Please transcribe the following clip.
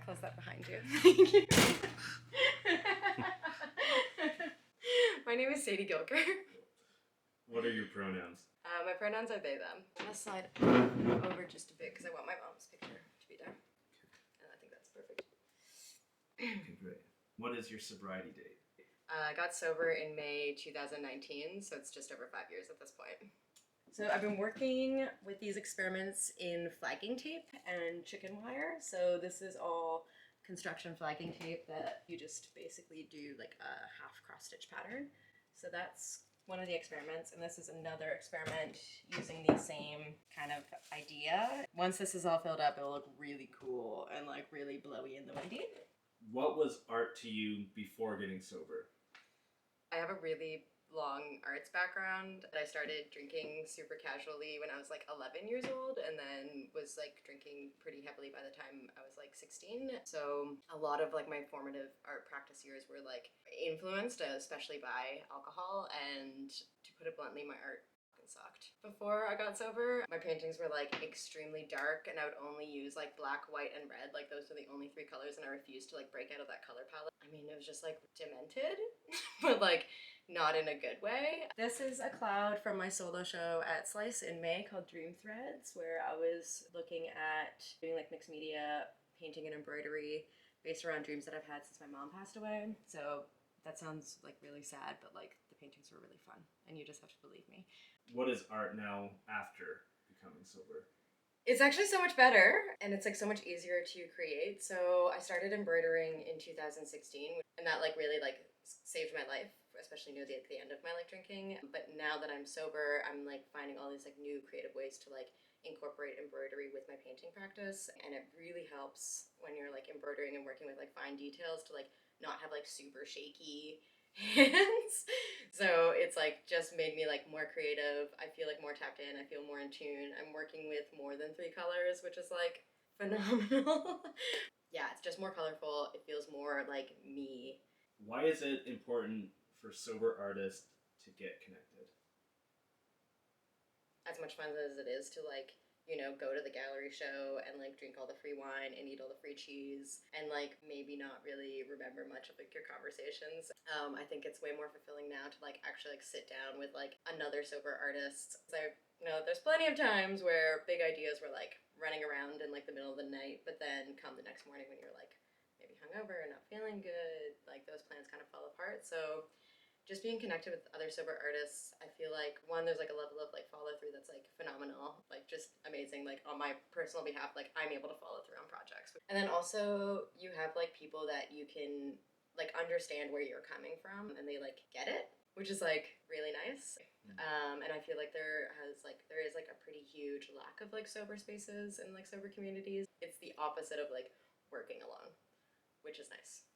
close that behind you. Thank you. My name is Sadie Gilker. What are your pronouns? My pronouns are they, them. I'm gonna slide over just a bit because I want my mom's picture to be there. And I think that's perfect. Okay, great. What is your sobriety date? I got sober in May 2019, so it's just over 5 years at this point. So I've been working with these experiments in flagging tape and chicken wire. So this is all construction flagging tape that you just basically do like a half cross stitch pattern. So that's one of the experiments, and this is another experiment using the same kind of idea. Once this is all filled up, it'll look really cool and like really blowy and windy. What was art to you before getting sober? I have a really long arts background. I started drinking super casually when I was like 11 years old, and then was like drinking pretty heavily by the time I was like 16. So a lot of like my formative art practice years were like influenced, especially by alcohol, and to put it bluntly, my art sucked. Before I got sober, my paintings were like extremely dark, and I would only use like black, white, and red. Like those were the only three colors, and I refused to like break out of that color palette. I mean, it was just like demented, but like not in a good way. This is a cloud from my solo show at Slice in May called Dream Threads, where I was looking at doing like mixed media painting and embroidery based around dreams that I've had since my mom passed away. So that sounds like really sad, but like the paintings were really fun, and you just have to believe me. What is art now after becoming sober? It's actually so much better, and it's like so much easier to create. So I started embroidering in 2016, and that like really like saved my life, especially near the end of my like drinking. But now that I'm sober, I'm like finding all these like new creative ways to like incorporate embroidery with my painting practice, and it really helps when you're like embroidering and working with like fine details to like not have like super shaky hands. So it's like just made me like more creative. I feel like more tapped in. I feel more in tune. I'm working with more than 3 colors, which is like phenomenal. Yeah, it's just more colorful. It feels more like me. Why is it important for sober artists to get connected? As much fun as it is to like, you know, go to the gallery show and like drink all the free wine and eat all the free cheese and like maybe not really remember much of like your conversations. I think it's way more fulfilling now to like actually like sit down with like another sober artist. So I know there's plenty of times where big ideas were like running around in like the middle of the night, but then come the next morning when you're like maybe hungover and not feeling good, like those plans kind of fall apart. So just being connected with other sober artists, I feel like one, there's like a level of like follow through that's like phenomenal, like just amazing. Like on my personal behalf, like I'm able to follow through on projects. And then also you have like people that you can like understand where you're coming from and they like get it, which is like really nice. And I feel like there is like a pretty huge lack of like sober spaces and like sober communities. It's the opposite of like working alone, which is nice.